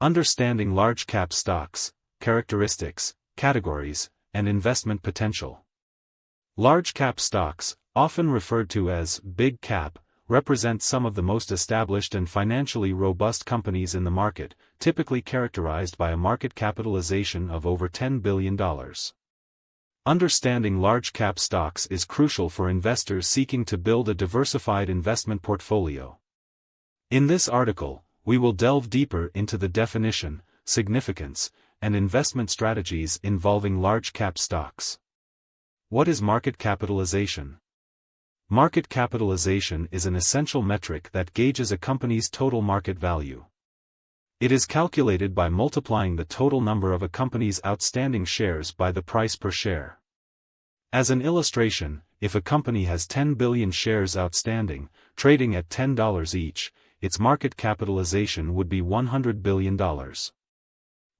Understanding large-cap stocks, characteristics, categories, and investment potential. Large-cap stocks, often referred to as big cap, represent some of the most established and financially robust companies in the market, typically characterized by a market capitalization of over $10 billion. Understanding large-cap stocks is crucial for investors seeking to build a diversified investment portfolio. In this article, we will delve deeper into the definition, significance, and investment strategies involving large-cap stocks. What is market capitalization? Market capitalization is an essential metric that gauges a company's total market value. It is calculated by multiplying the total number of a company's outstanding shares by the price per share. As an illustration, if a company has 10 billion shares outstanding, trading at $10 each, its market capitalization would be $100 billion.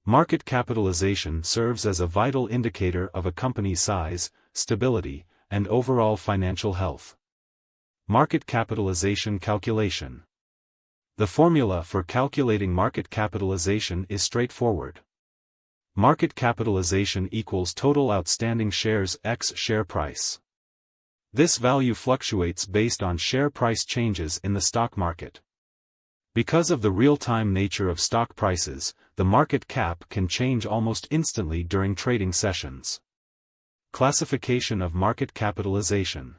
Market capitalization serves as a vital indicator of a company's size, stability, and overall financial health. Market capitalization calculation. The formula for calculating market capitalization is straightforward. Market capitalization equals total outstanding shares x share price. This value fluctuates based on share price changes in the stock market. Because of the real-time nature of stock prices, the market cap can change almost instantly during trading sessions. Classification of market capitalization.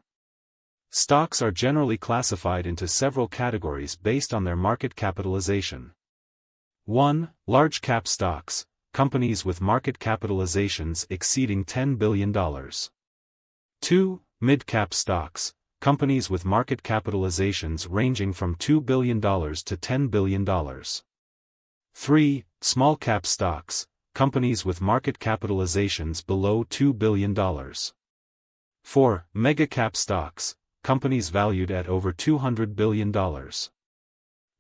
Stocks are generally classified into several categories based on their market capitalization. 1. Large cap stocks, companies with market capitalizations exceeding $10 billion. 2. Mid-cap stocks, companies with market capitalizations ranging from $2 billion to $10 billion. 3. Small-cap stocks, companies with market capitalizations below $2 billion. 4. Mega-cap stocks, companies valued at over $200 billion.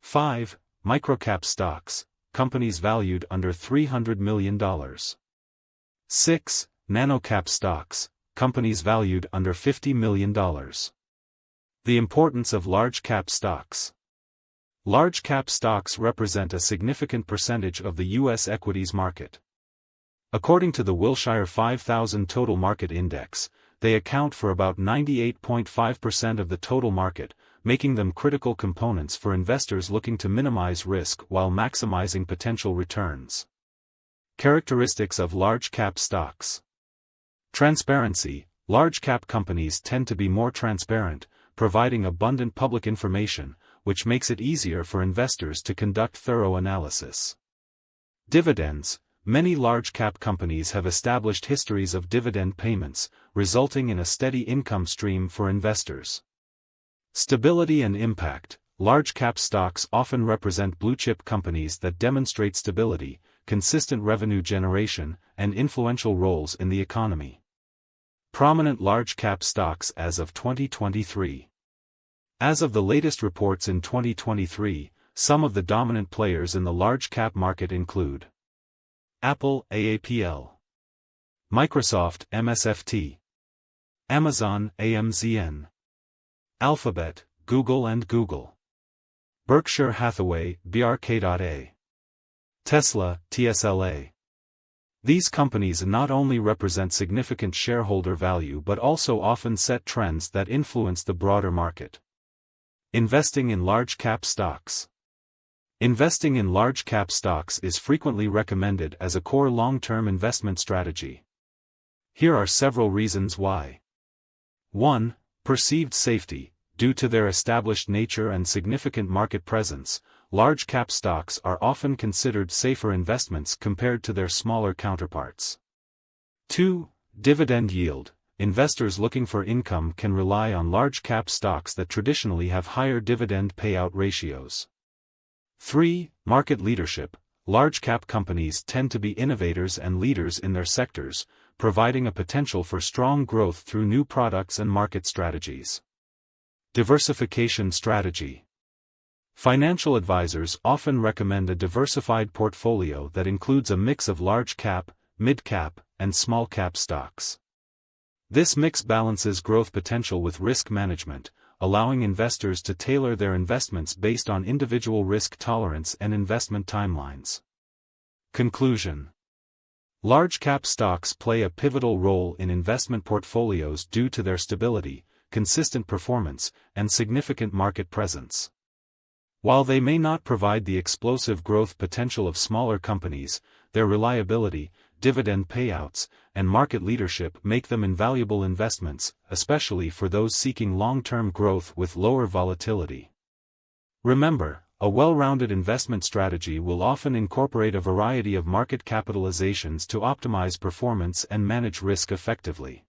5. Micro-cap stocks, companies valued under $300 million. 6. Nano-cap stocks, companies valued under $50 million. The importance of large-cap stocks. Large-cap stocks represent a significant percentage of the U.S. equities market. According to the Wilshire 5000 Total Market Index, they account for about 98.5% of the total market, making them critical components for investors looking to minimize risk while maximizing potential returns. Characteristics of large-cap stocks. Transparency. Large-cap companies tend to be more transparent, providing abundant public information, which makes it easier for investors to conduct thorough analysis. Dividends. Many large-cap companies have established histories of dividend payments, resulting in a steady income stream for investors. Stability and impact. Large-cap stocks often represent blue-chip companies that demonstrate stability, consistent revenue generation, and influential roles in the economy. Prominent large-cap stocks as of 2023. As of the latest reports in 2023, some of the dominant players in the large-cap market include Apple AAPL, Microsoft MSFT, Amazon AMZN, Alphabet, Google and Google, Berkshire Hathaway BRK.A, Tesla TSLA. These companies not only represent significant shareholder value but also often set trends that influence the broader market. Investing in large-cap stocks. Investing in large-cap stocks is frequently recommended as a core long-term investment strategy. Here are several reasons why. 1. Perceived safety. Due to their established nature and significant market presence, large-cap stocks are often considered safer investments compared to their smaller counterparts. 2. Dividend yield. Investors looking for income can rely on large-cap stocks that traditionally have higher dividend payout ratios. 3. Market leadership. Large-cap companies tend to be innovators and leaders in their sectors, providing a potential for strong growth through new products and market strategies. Diversification strategy. Financial advisors often recommend a diversified portfolio that includes a mix of large-cap, mid-cap, and small-cap stocks. This mix balances growth potential with risk management, allowing investors to tailor their investments based on individual risk tolerance and investment timelines. Conclusion. Large-cap stocks play a pivotal role in investment portfolios due to their stability, consistent performance, and significant market presence. While they may not provide the explosive growth potential of smaller companies, their reliability, dividend payouts, and market leadership make them invaluable investments, especially for those seeking long-term growth with lower volatility. Remember, a well-rounded investment strategy will often incorporate a variety of market capitalizations to optimize performance and manage risk effectively.